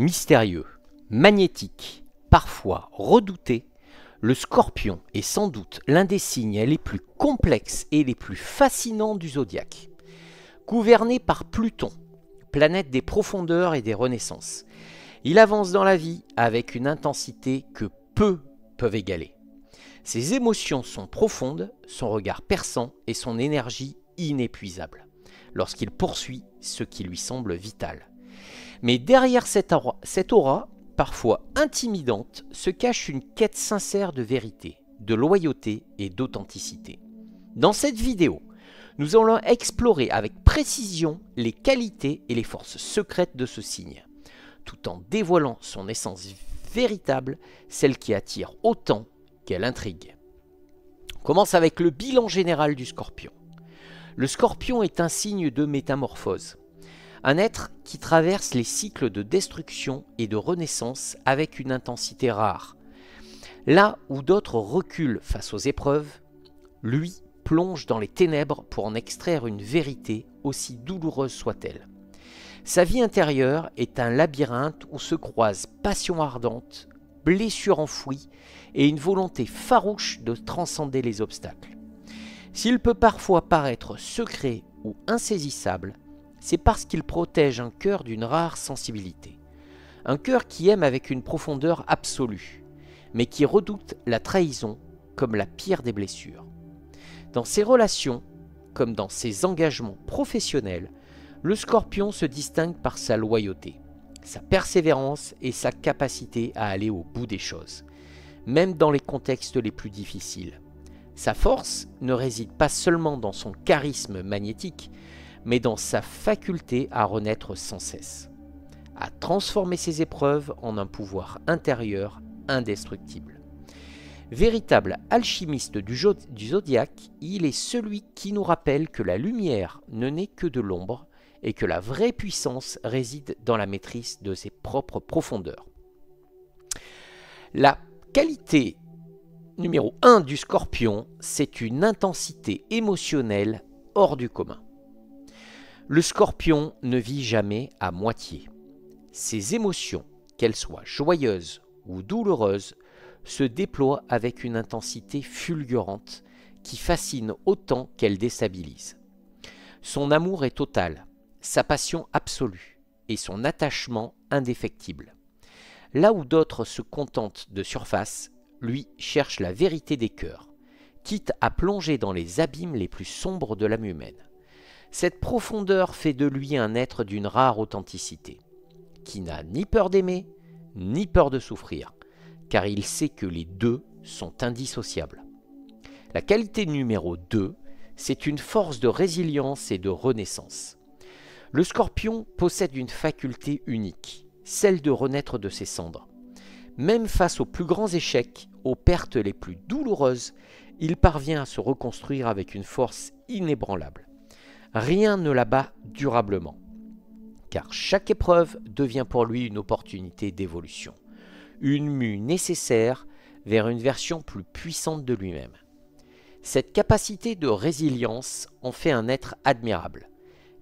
Mystérieux, magnétique, parfois redouté, le Scorpion est sans doute l'un des signes les plus complexes et les plus fascinants du zodiaque. Gouverné par Pluton, planète des profondeurs et des renaissances, il avance dans la vie avec une intensité que peu peuvent égaler. Ses émotions sont profondes, son regard perçant et son énergie inépuisable, lorsqu'il poursuit ce qui lui semble vital. Mais derrière cette aura, parfois intimidante, se cache une quête sincère de vérité, de loyauté et d'authenticité. Dans cette vidéo, nous allons explorer avec précision les qualités et les forces secrètes de ce signe, tout en dévoilant son essence véritable, celle qui attire autant qu'elle intrigue. On commence avec le bilan général du Scorpion. Le Scorpion est un signe de métamorphose, un être qui traverse les cycles de destruction et de renaissance avec une intensité rare. Là où d'autres reculent face aux épreuves, lui plonge dans les ténèbres pour en extraire une vérité aussi douloureuse soit-elle. Sa vie intérieure est un labyrinthe où se croisent passion ardente, blessures enfouies et une volonté farouche de transcender les obstacles. S'il peut parfois paraître secret ou insaisissable, c'est parce qu'il protège un cœur d'une rare sensibilité. Un cœur qui aime avec une profondeur absolue, mais qui redoute la trahison comme la pire des blessures. Dans ses relations, comme dans ses engagements professionnels, le Scorpion se distingue par sa loyauté, sa persévérance et sa capacité à aller au bout des choses, même dans les contextes les plus difficiles. Sa force ne réside pas seulement dans son charisme magnétique, mais dans sa faculté à renaître sans cesse, à transformer ses épreuves en un pouvoir intérieur indestructible. Véritable alchimiste du zodiaque, il est celui qui nous rappelle que la lumière ne naît que de l'ombre et que la vraie puissance réside dans la maîtrise de ses propres profondeurs. La qualité numéro 1 du Scorpion, c'est une intensité émotionnelle hors du commun. Le Scorpion ne vit jamais à moitié. Ses émotions, qu'elles soient joyeuses ou douloureuses, se déploient avec une intensité fulgurante qui fascine autant qu'elle déstabilise. Son amour est total, sa passion absolue et son attachement indéfectible. Là où d'autres se contentent de surface, lui cherche la vérité des cœurs, quitte à plonger dans les abîmes les plus sombres de l'âme humaine. Cette profondeur fait de lui un être d'une rare authenticité, qui n'a ni peur d'aimer, ni peur de souffrir, car il sait que les deux sont indissociables. La qualité numéro 2, c'est une force de résilience et de renaissance. Le Scorpion possède une faculté unique, celle de renaître de ses cendres. Même face aux plus grands échecs, aux pertes les plus douloureuses, il parvient à se reconstruire avec une force inébranlable. Rien ne l'abat durablement, car chaque épreuve devient pour lui une opportunité d'évolution, une mue nécessaire vers une version plus puissante de lui-même. Cette capacité de résilience en fait un être admirable,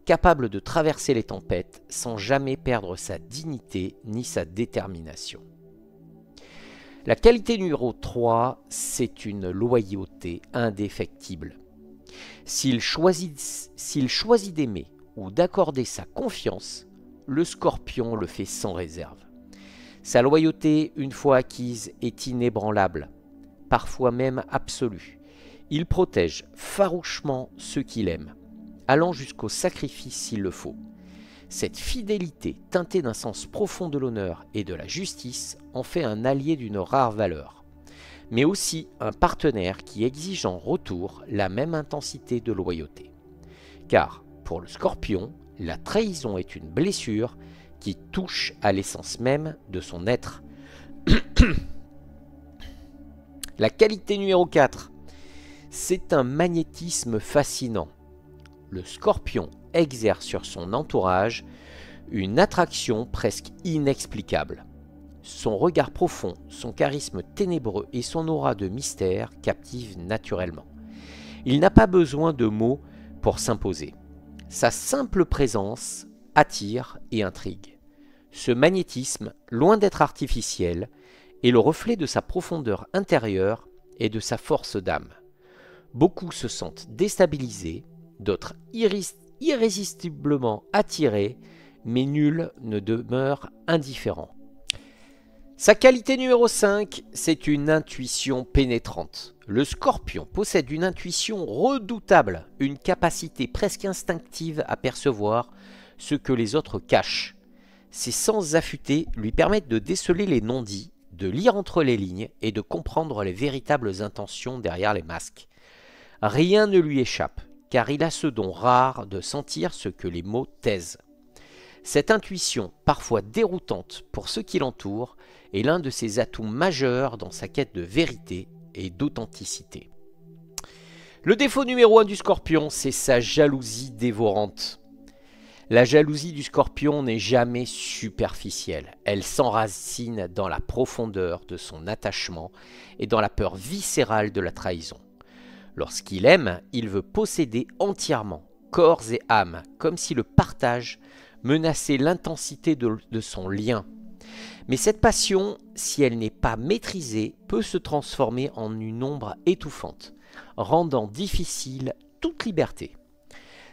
capable de traverser les tempêtes sans jamais perdre sa dignité ni sa détermination. La qualité numéro 3, c'est une loyauté indéfectible. S'il choisit d'aimer ou d'accorder sa confiance, le Scorpion le fait sans réserve. Sa loyauté, une fois acquise, est inébranlable, parfois même absolue. Il protège farouchement ceux qu'il aime, allant jusqu'au sacrifice s'il le faut. Cette fidélité, teintée d'un sens profond de l'honneur et de la justice, en fait un allié d'une rare valeur, mais aussi un partenaire qui exige en retour la même intensité de loyauté. Car, pour le Scorpion, la trahison est une blessure qui touche à l'essence même de son être. La qualité numéro 4, c'est un magnétisme fascinant. Le Scorpion exerce sur son entourage une attraction presque inexplicable. Son regard profond, son charisme ténébreux et son aura de mystère captivent naturellement. Il n'a pas besoin de mots pour s'imposer. Sa simple présence attire et intrigue. Ce magnétisme, loin d'être artificiel, est le reflet de sa profondeur intérieure et de sa force d'âme. Beaucoup se sentent déstabilisés, d'autres irrésistiblement attirés, mais nul ne demeure indifférent. Sa qualité numéro 5, c'est une intuition pénétrante. Le Scorpion possède une intuition redoutable, une capacité presque instinctive à percevoir ce que les autres cachent. Ses sens affûtés lui permettent de déceler les non-dits, de lire entre les lignes et de comprendre les véritables intentions derrière les masques. Rien ne lui échappe, car il a ce don rare de sentir ce que les mots taisent. Cette intuition, parfois déroutante pour ceux qui l'entourent, est l'un de ses atouts majeurs dans sa quête de vérité et d'authenticité. Le défaut numéro 1 du Scorpion, c'est sa jalousie dévorante. La jalousie du Scorpion n'est jamais superficielle. Elle s'enracine dans la profondeur de son attachement et dans la peur viscérale de la trahison. Lorsqu'il aime, il veut posséder entièrement, corps et âme, comme si le partage menaçait l'intensité de son lien. Mais cette passion, si elle n'est pas maîtrisée, peut se transformer en une ombre étouffante, rendant difficile toute liberté.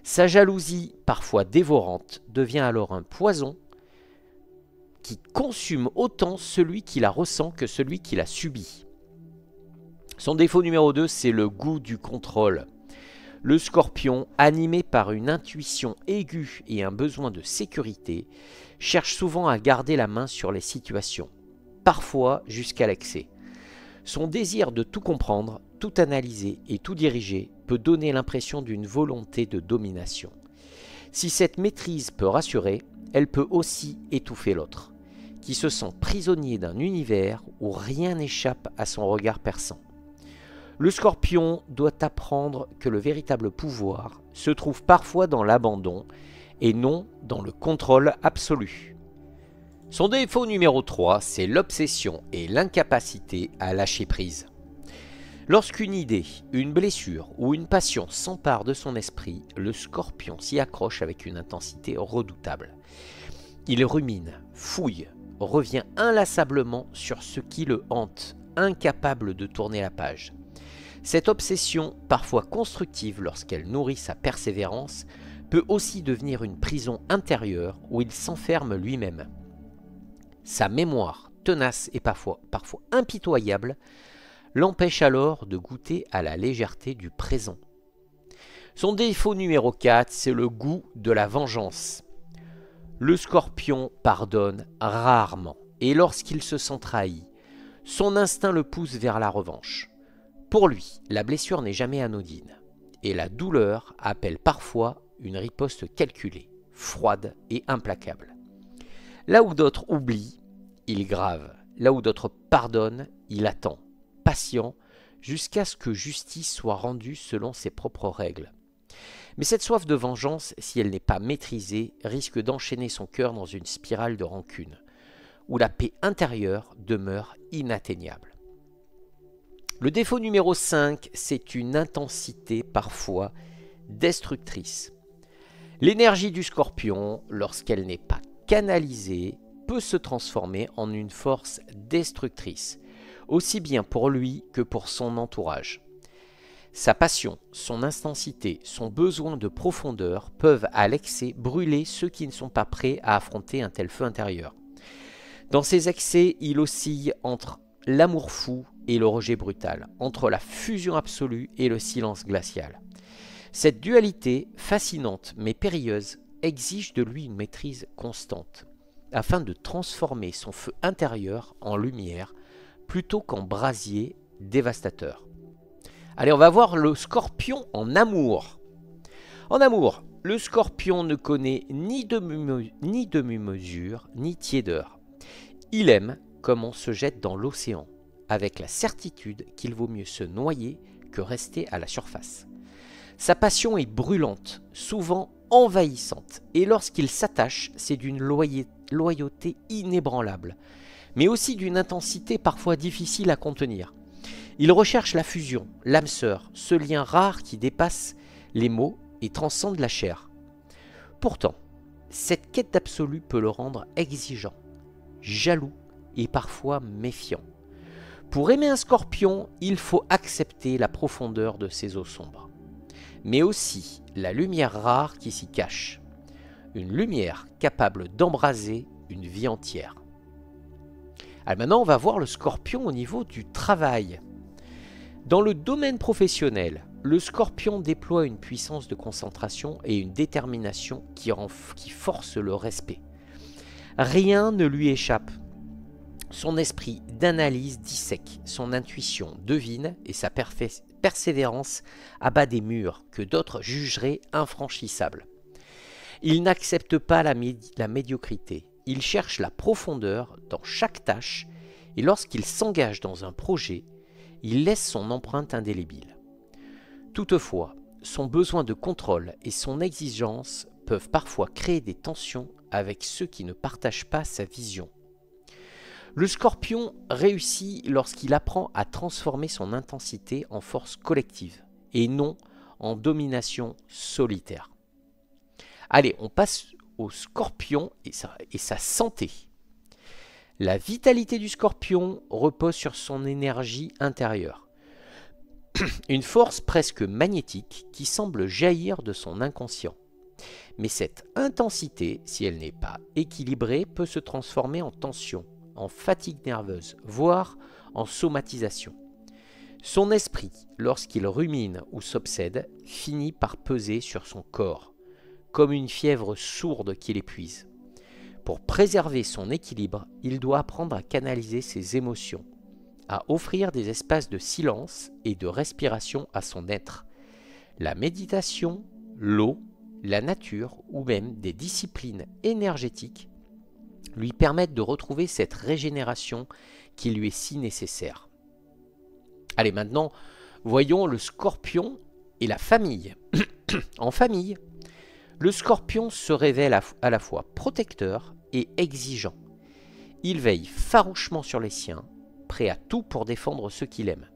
Sa jalousie, parfois dévorante, devient alors un poison qui consume autant celui qui la ressent que celui qui la subit. Son défaut numéro 2, c'est le goût du contrôle. Le Scorpion, animé par une intuition aiguë et un besoin de sécurité, cherche souvent à garder la main sur les situations, parfois jusqu'à l'excès. Son désir de tout comprendre, tout analyser et tout diriger peut donner l'impression d'une volonté de domination. Si cette maîtrise peut rassurer, elle peut aussi étouffer l'autre, qui se sent prisonnier d'un univers où rien n'échappe à son regard perçant. Le Scorpion doit apprendre que le véritable pouvoir se trouve parfois dans l'abandon et non dans le contrôle absolu. Son défaut numéro 3, c'est l'obsession et l'incapacité à lâcher prise. Lorsqu'une idée, une blessure ou une passion s'empare de son esprit, le Scorpion s'y accroche avec une intensité redoutable. Il rumine, fouille, revient inlassablement sur ce qui le hante, incapable de tourner la page. Cette obsession, parfois constructive lorsqu'elle nourrit sa persévérance, peut aussi devenir une prison intérieure où il s'enferme lui-même. Sa mémoire, tenace et parfois impitoyable, l'empêche alors de goûter à la légèreté du présent. Son défaut numéro 4, c'est le goût de la vengeance. Le Scorpion pardonne rarement, et lorsqu'il se sent trahi, son instinct le pousse vers la revanche. Pour lui, la blessure n'est jamais anodine, et la douleur appelle parfois une riposte calculée, froide et implacable. Là où d'autres oublient, il grave. Là où d'autres pardonnent, il attend, patient, jusqu'à ce que justice soit rendue selon ses propres règles. Mais cette soif de vengeance, si elle n'est pas maîtrisée, risque d'enchaîner son cœur dans une spirale de rancune, où la paix intérieure demeure inatteignable. Le défaut numéro 5, c'est une intensité parfois destructrice. L'énergie du Scorpion, lorsqu'elle n'est pas canalisée, peut se transformer en une force destructrice, aussi bien pour lui que pour son entourage. Sa passion, son intensité, son besoin de profondeur peuvent à l'excès brûler ceux qui ne sont pas prêts à affronter un tel feu intérieur. Dans ces excès, il oscille entre l'amour fou et le rejet brutal, entre la fusion absolue et le silence glacial. Cette dualité, fascinante mais périlleuse, exige de lui une maîtrise constante, afin de transformer son feu intérieur en lumière, plutôt qu'en brasier dévastateur. Allez, on va voir le Scorpion en amour. En amour, le Scorpion ne connaît ni demi-mesure, ni tiédeur. Il aime comme on se jette dans l'océan, avec la certitude qu'il vaut mieux se noyer que rester à la surface. Sa passion est brûlante, souvent envahissante, et lorsqu'il s'attache, c'est d'une loyauté inébranlable, mais aussi d'une intensité parfois difficile à contenir. Il recherche la fusion, l'âme sœur, ce lien rare qui dépasse les mots et transcende la chair. Pourtant, cette quête d'absolu peut le rendre exigeant, jaloux et parfois méfiant. Pour aimer un scorpion, il faut accepter la profondeur de ses eaux sombres, mais aussi la lumière rare qui s'y cache, une lumière capable d'embraser une vie entière. Alors maintenant, on va voir le scorpion au niveau du travail. Dans le domaine professionnel, le scorpion déploie une puissance de concentration et une détermination qui force le respect. Rien ne lui échappe. Son esprit d'analyse dissèque, son intuition devine et sa persévérance abat des murs que d'autres jugeraient infranchissables. Il n'accepte pas la médiocrité, il cherche la profondeur dans chaque tâche et lorsqu'il s'engage dans un projet, il laisse son empreinte indélébile. Toutefois, son besoin de contrôle et son exigence peuvent parfois créer des tensions avec ceux qui ne partagent pas sa vision. Le scorpion réussit lorsqu'il apprend à transformer son intensité en force collective et non en domination solitaire. Allez, on passe au scorpion et sa santé. La vitalité du scorpion repose sur son énergie intérieure. Une force presque magnétique qui semble jaillir de son inconscient. Mais cette intensité, si elle n'est pas équilibrée, peut se transformer en tension, en fatigue nerveuse, voire en somatisation. Son esprit, lorsqu'il rumine ou s'obsède, finit par peser sur son corps, comme une fièvre sourde qui l'épuise. Pour préserver son équilibre, il doit apprendre à canaliser ses émotions, à offrir des espaces de silence et de respiration à son être. La méditation, l'eau, la nature ou même des disciplines énergétiques lui permettent de retrouver cette régénération qui lui est si nécessaire. Allez, maintenant, voyons le scorpion et la famille. En famille, le scorpion se révèle à la fois protecteur et exigeant. Il veille farouchement sur les siens, prêt à tout pour défendre ceux qu'il aime,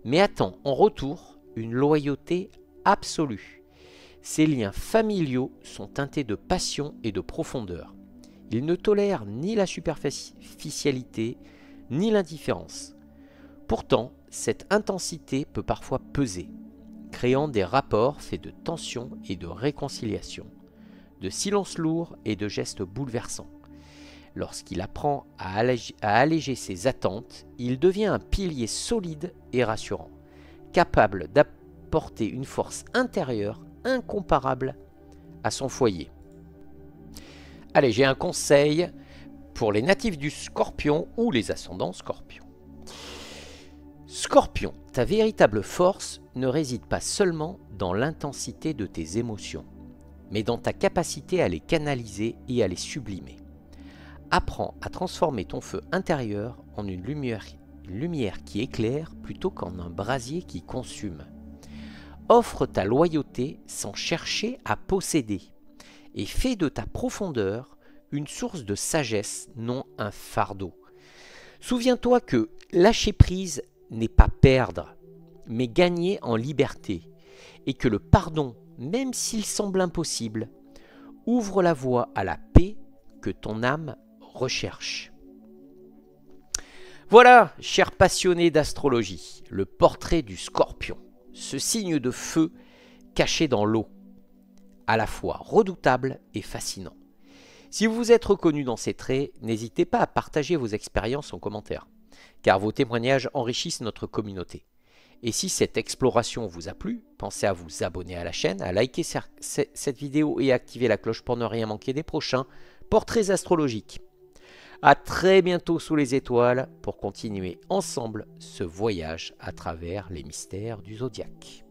mais attend en retour une loyauté absolue. Ses liens familiaux sont teintés de passion et de profondeur. Il ne tolère ni la superficialité, ni l'indifférence. Pourtant, cette intensité peut parfois peser, créant des rapports faits de tension et de réconciliation, de silences lourds et de gestes bouleversants. Lorsqu'il apprend à alléger ses attentes, il devient un pilier solide et rassurant, capable d'apporter une force intérieure incomparable à son foyer. Allez, j'ai un conseil pour les natifs du Scorpion ou les ascendants Scorpion. Scorpion, ta véritable force ne réside pas seulement dans l'intensité de tes émotions, mais dans ta capacité à les canaliser et à les sublimer. Apprends à transformer ton feu intérieur en une lumière qui éclaire plutôt qu'en un brasier qui consume. Offre ta loyauté sans chercher à posséder et fais de ta profondeur une source de sagesse, non un fardeau. Souviens-toi que lâcher prise n'est pas perdre, mais gagner en liberté, et que le pardon, même s'il semble impossible, ouvre la voie à la paix que ton âme recherche. Voilà, chers passionnés d'astrologie, le portrait du Scorpion, ce signe de feu caché dans l'eau, à la fois redoutable et fascinant. Si vous vous êtes reconnu dans ces traits, n'hésitez pas à partager vos expériences en commentaire, car vos témoignages enrichissent notre communauté. Et si cette exploration vous a plu, pensez à vous abonner à la chaîne, à liker cette vidéo et à activer la cloche pour ne rien manquer des prochains portraits astrologiques. À très bientôt sous les étoiles pour continuer ensemble ce voyage à travers les mystères du zodiaque.